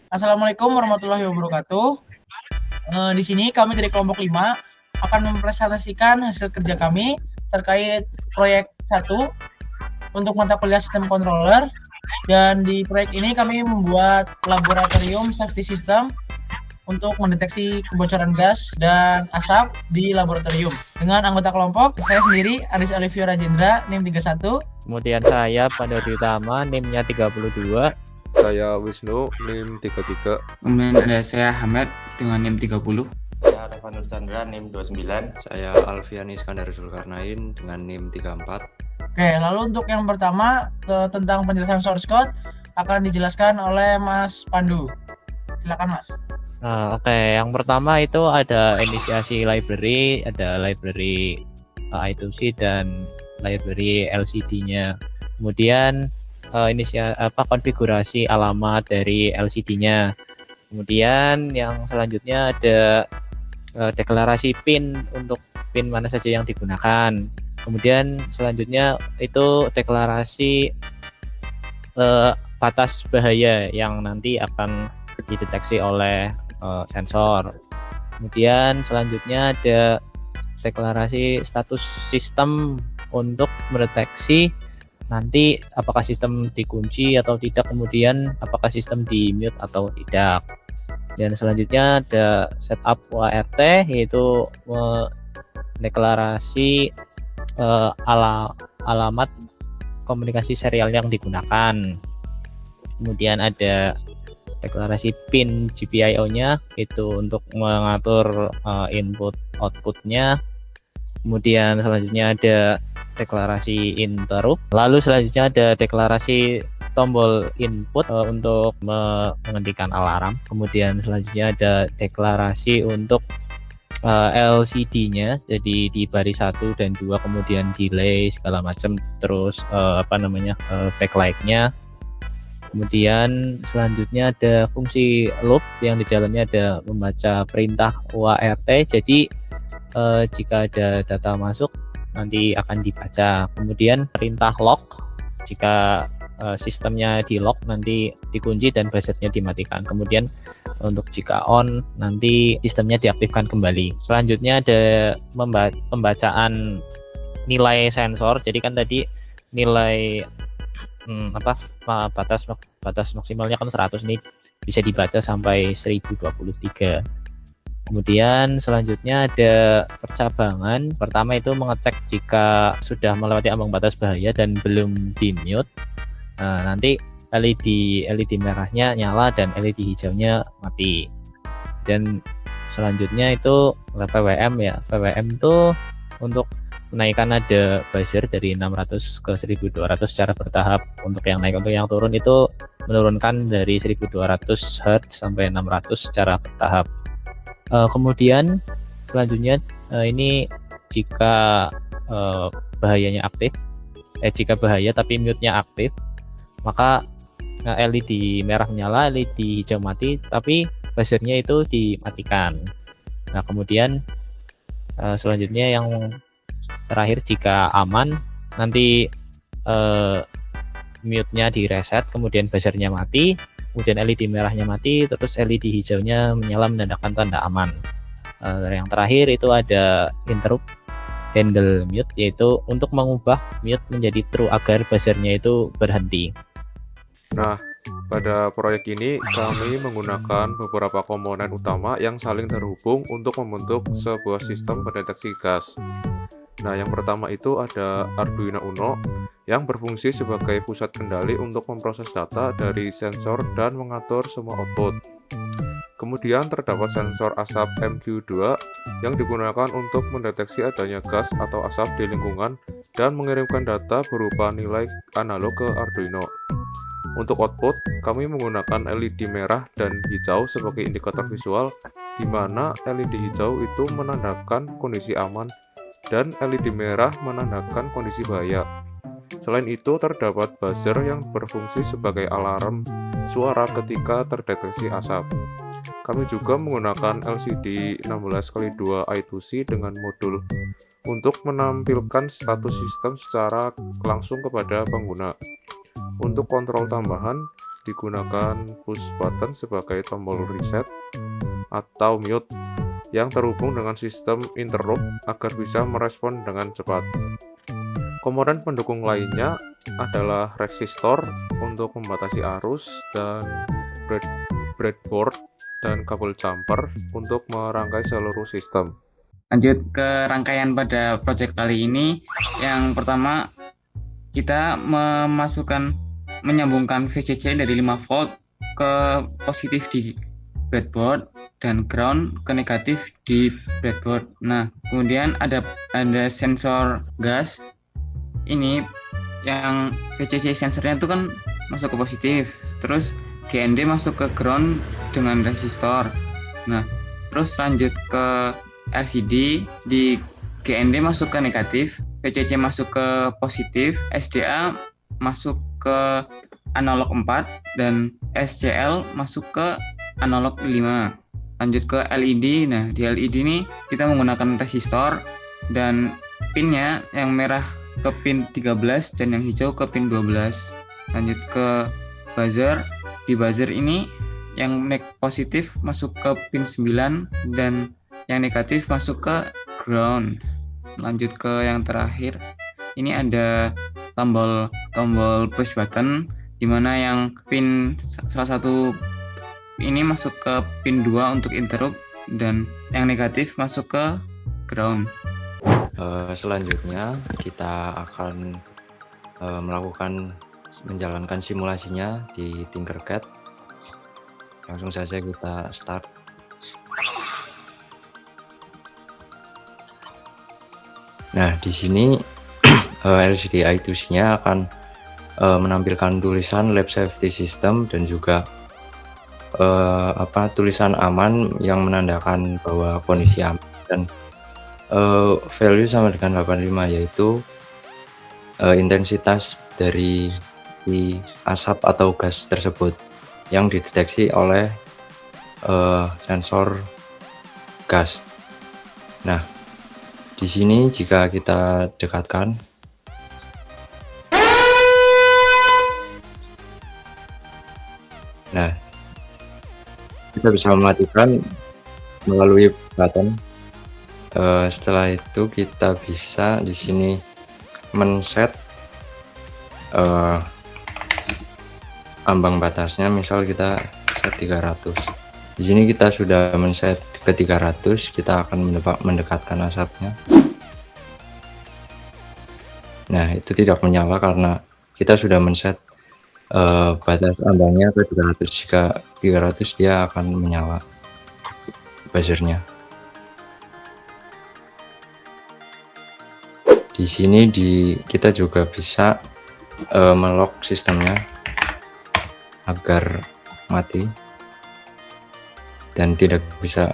Assalamualaikum warahmatullahi wabarakatuh. Di sini kami dari kelompok 5 akan mempresentasikan hasil kerja kami terkait proyek 1 untuk mata kuliah sistem controller. Dan di proyek ini kami membuat laboratorium safety system untuk mendeteksi kebocoran gas dan asap di laboratorium. Dengan anggota kelompok, saya sendiri Aris Olivia Rajendra, NIM 31. Kemudian saya Pandori Utama, NIM-nya 32. Saya Wisnu, NIM 33. Kemudian ada saya Hamad dengan NIM 30. Saya Revanur Chandra, NIM 29. Saya Alfian Iskandar Zulkarnain dengan NIM 34. Oke, lalu untuk yang pertama tentang penjelasan source code akan dijelaskan oleh Mas Pandu. Silakan Mas. Oke, yang pertama itu ada inisiasi library, ada library I2C dan library LCD-nya. Kemudian konfigurasi alamat dari LCD-nya. Kemudian yang selanjutnya ada deklarasi PIN untuk PIN mana saja yang digunakan. Kemudian selanjutnya itu deklarasi batas bahaya yang nanti akan dideteksi oleh sensor. Kemudian selanjutnya ada deklarasi status sistem untuk mendeteksi nanti apakah sistem dikunci atau tidak, kemudian apakah sistem di mute atau tidak. Dan selanjutnya ada setup WART, yaitu deklarasi alamat komunikasi serial yang digunakan. Kemudian ada deklarasi PIN GPIO-nya, itu untuk mengatur input outputnya. Kemudian selanjutnya ada deklarasi interrupt. Lalu selanjutnya ada deklarasi tombol input untuk menghentikan alarm. Kemudian selanjutnya ada deklarasi untuk LCD-nya, jadi di baris 1 dan 2, kemudian delay segala macam, terus backlight-nya. Kemudian selanjutnya ada fungsi loop yang di dalamnya ada membaca perintah WART, jadi jika ada data masuk nanti akan dibaca. Kemudian perintah lock, jika sistemnya di lock nanti dikunci dan buzzernya dimatikan. Kemudian untuk jika on nanti sistemnya diaktifkan kembali. Selanjutnya ada pembacaan nilai sensor, jadi kan tadi nilai batas maksimalnya kan 100 nih, bisa dibaca sampai 1023. Kemudian selanjutnya ada percabangan. Pertama itu mengecek jika sudah melewati ambang batas bahaya dan belum di mute. Nanti LED merahnya nyala dan LED hijaunya mati. Dan selanjutnya itu PWM ya. PWM itu untuk menaikkan ada buzzer dari 600 ke 1200 secara bertahap. Untuk yang naik, untuk yang turun itu menurunkan dari 1200 Hz sampai 600 secara bertahap. Kemudian selanjutnya ini jika bahayanya aktif, jika bahaya tapi mute-nya aktif, maka LED merah menyala, LED hijau mati, tapi buzzernya itu dimatikan. Nah, kemudian selanjutnya yang terakhir, jika aman nanti mute-nya di reset, kemudian buzzernya mati, kemudian LED merahnya mati, terus LED hijaunya menyala menandakan tanda aman. Yang terakhir itu ada interrupt handle mute, yaitu untuk mengubah mute menjadi true agar buzzernya itu berhenti. Nah, pada proyek ini kami menggunakan beberapa komponen utama yang saling terhubung untuk membentuk sebuah sistem pendeteksi gas. Nah, yang pertama itu ada Arduino Uno yang berfungsi sebagai pusat kendali untuk memproses data dari sensor dan mengatur semua output. Kemudian terdapat sensor asap MQ2 yang digunakan untuk mendeteksi adanya gas atau asap di lingkungan dan mengirimkan data berupa nilai analog ke Arduino. Untuk output, kami menggunakan LED merah dan hijau sebagai indikator visual, di mana LED hijau itu menandakan kondisi aman dan LED merah menandakan kondisi bahaya. Selain itu, terdapat buzzer yang berfungsi sebagai alarm suara ketika terdeteksi asap. Kami juga menggunakan LCD 16x2 I2C dengan modul untuk menampilkan status sistem secara langsung kepada pengguna. Untuk kontrol tambahan, digunakan push button sebagai tombol reset atau mute yang terhubung dengan sistem interrupt agar bisa merespon dengan cepat. Komponen pendukung lainnya adalah resistor untuk membatasi arus dan breadboard dan kabel jumper untuk merangkai seluruh sistem. Lanjut ke rangkaian pada project kali ini. Yang pertama, kita menyambungkan VCC dari 5 volt ke positif di breadboard dan ground ke negatif di breadboard. Nah, kemudian ada sensor gas. Ini yang VCC sensornya itu kan masuk ke positif, terus GND masuk ke ground dengan resistor. Nah, terus lanjut ke LCD, di GND masuk ke negatif, VCC masuk ke positif, SDA masuk ke analog 4 dan SCL masuk ke analog 5. Lanjut ke LED. Nah, di LED ini kita menggunakan resistor dan pinnya yang merah ke pin 13 dan yang hijau ke pin 12. Lanjut ke buzzer. Di buzzer ini yang positif masuk ke pin 9 dan yang negatif masuk ke ground. Lanjut ke yang terakhir. Ini ada tombol push button di mana yang pin salah satu ini masuk ke pin 2 untuk interrupt dan yang negatif masuk ke ground. Selanjutnya kita akan menjalankan simulasinya di Tinkercad. Langsung saja kita start. Nah, di sini LCD I2C-nya akan menampilkan tulisan Lab Safety System dan juga tulisan aman yang menandakan bahwa kondisi aman, dan value sama dengan 85, yaitu intensitas dari asap atau gas tersebut yang dideteksi oleh sensor gas. Nah, di sini jika kita dekatkan, nah, kita bisa mematikan melalui button. Setelah itu kita bisa di sini men-set ambang batasnya, misal kita set 300. Di sini kita sudah men-set ke 300, kita akan mendekatkan asapnya. Nah, itu tidak menyala karena kita sudah men-set batas ambangnya ke 300. Jika 300 dia akan menyala buzzernya. Di sini kita juga bisa melock sistemnya agar mati dan tidak bisa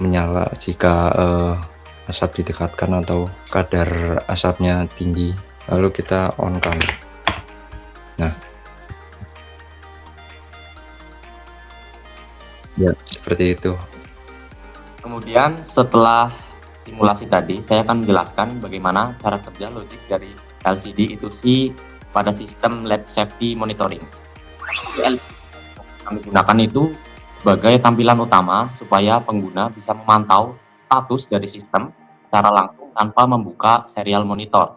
menyala jika asap didekatkan atau kadar asapnya tinggi. Lalu kita on kan. Nah, ya seperti itu. Kemudian setelah simulasi tadi, saya akan menjelaskan bagaimana cara kerja logik dari LCD I2C pada sistem Lab Safety Monitoring. LCD yang kami gunakan itu sebagai tampilan utama supaya pengguna bisa memantau status dari sistem secara langsung tanpa membuka serial monitor.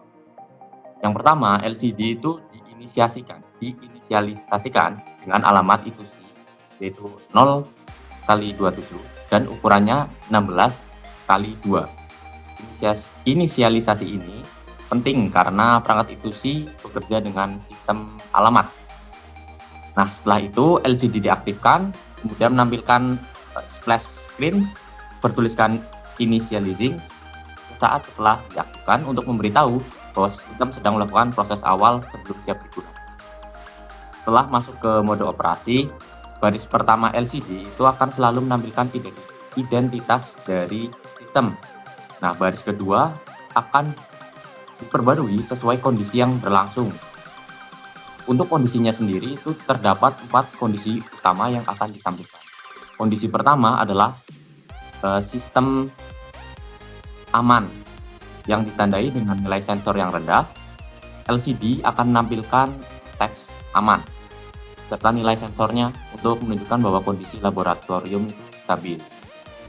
Yang pertama, LCD itu diinisialisasikan dengan alamat I2C, yaitu 0x27 dan ukurannya 16x2. Inisialisasi ini penting karena perangkat I2C bekerja dengan sistem alamat. Nah, setelah itu LCD diaktifkan, kemudian menampilkan splash screen bertuliskan initializing saat setelah diaktifkan untuk memberitahu bahwa sistem sedang melakukan proses awal sebelum siap digunakan. Setelah masuk ke mode operasi, baris pertama LCD itu akan selalu menampilkan identitas dari sistem. Nah, baris kedua akan diperbarui sesuai kondisi yang berlangsung. Untuk kondisinya sendiri itu terdapat 4 kondisi utama yang akan ditampilkan. Kondisi pertama adalah sistem aman yang ditandai dengan nilai sensor yang rendah. LCD akan menampilkan teks aman. serta nilai sensornya untuk menunjukkan bahwa kondisi laboratorium itu stabil.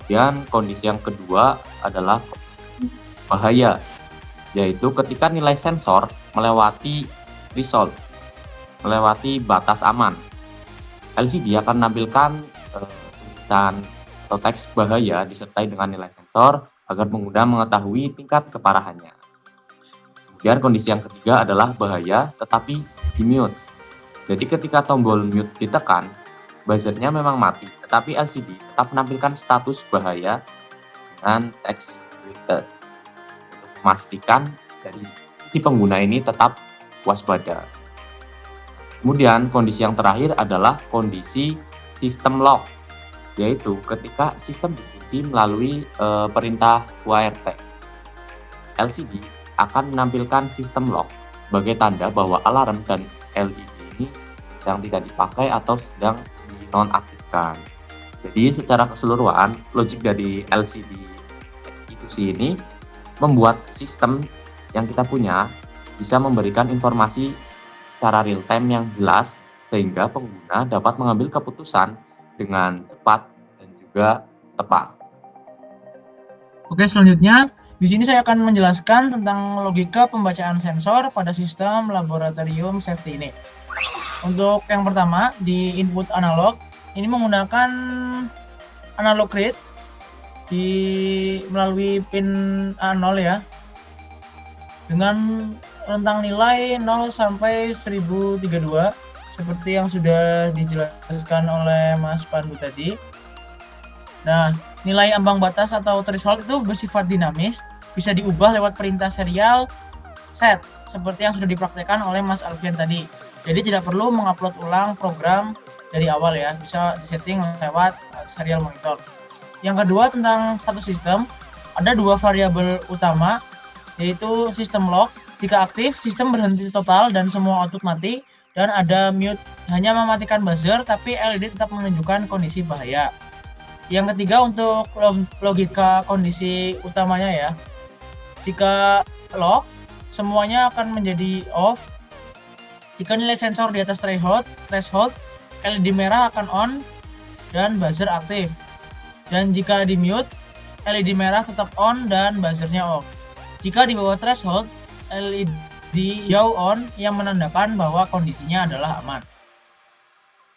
Kemudian kondisi yang kedua adalah bahaya, yaitu ketika nilai sensor melewati threshold, melewati batas aman. LCD akan menampilkan tulisan atau teks bahaya disertai dengan nilai sensor agar pengguna mengetahui tingkat keparahannya. Kemudian kondisi yang ketiga adalah bahaya tetapi di mute. Jadi ketika tombol mute ditekan, buzzernya memang mati, tetapi LCD tetap menampilkan status bahaya dengan teks muted untuk memastikan dari sisi pengguna ini tetap waspada. Kemudian kondisi yang terakhir adalah kondisi sistem lock, yaitu ketika sistem dikunci melalui perintah WRT. LCD akan menampilkan sistem lock sebagai tanda bahwa alarm dan LED ini sedang tidak dipakai atau sedang dinonaktifkan. Jadi secara keseluruhan logik dari LCD execution ini membuat sistem yang kita punya bisa memberikan informasi secara real time yang jelas sehingga pengguna dapat mengambil keputusan dengan cepat dan juga tepat. Oke, selanjutnya di sini saya akan menjelaskan tentang logika pembacaan sensor pada sistem laboratorium safety ini. Untuk yang pertama, di input analog ini menggunakan analog read melalui pin A0 ya, dengan rentang nilai 0 sampai 1032 seperti yang sudah dijelaskan oleh Mas Pandu tadi. Nah, nilai ambang batas atau threshold itu bersifat dinamis, bisa diubah lewat perintah serial set seperti yang sudah dipraktekkan oleh Mas Alfian tadi. Jadi tidak perlu mengupload ulang program dari awal ya, bisa disetting lewat serial monitor. Yang kedua tentang status sistem, ada dua variabel utama, yaitu sistem lock. Jika aktif, sistem berhenti total dan semua output mati, dan ada mute, hanya mematikan buzzer tapi LED tetap menunjukkan kondisi bahaya. Yang ketiga untuk logika kondisi utamanya ya, jika lock semuanya akan menjadi off. Jika nilai sensor di atas threshold, LED merah akan on dan buzzer aktif. Dan jika di mute, LED merah tetap on dan buzzernya off. Jika di bawah threshold, LED hijau on yang menandakan bahwa kondisinya adalah aman.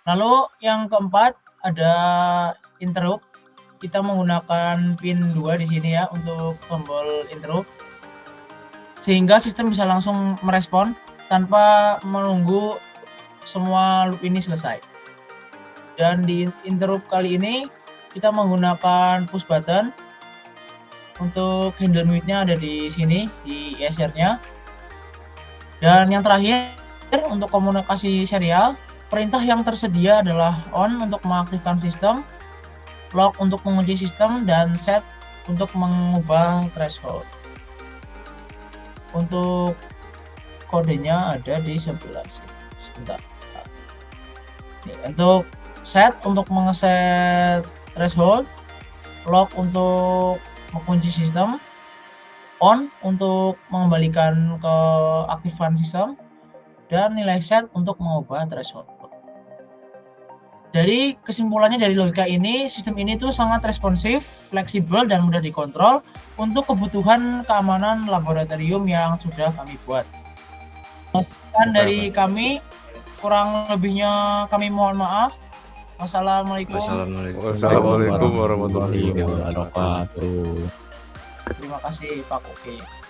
Lalu yang keempat ada interrupt. Kita menggunakan pin 2 di sini ya untuk tombol interrupt, sehingga sistem bisa langsung merespon tanpa menunggu semua loop ini selesai. Dan di interrupt kali ini kita menggunakan push button. Untuk handle mute-nya ada di sini, di ESR-nya. Dan yang terakhir, untuk komunikasi serial, perintah yang tersedia adalah on untuk mengaktifkan sistem, lock untuk mengunci sistem, dan set untuk mengubah threshold. Untuk kodenya ada di sebelah sini. Sebentar. Nih, untuk set untuk mengeset threshold, lock untuk mengunci sistem, on untuk mengembalikan ke aktifan sistem, dan nilai set untuk mengubah threshold. Dari kesimpulannya dari logika ini, sistem ini tuh sangat responsif, fleksibel, dan mudah dikontrol untuk kebutuhan keamanan laboratorium yang sudah kami buat. Sekian dari kami, kurang lebihnya kami mohon maaf. Wassalamualaikum. Wassalamualaikum warahmatullahi wabarakatuh. wabarakatuh. Terima kasih Pak Koki.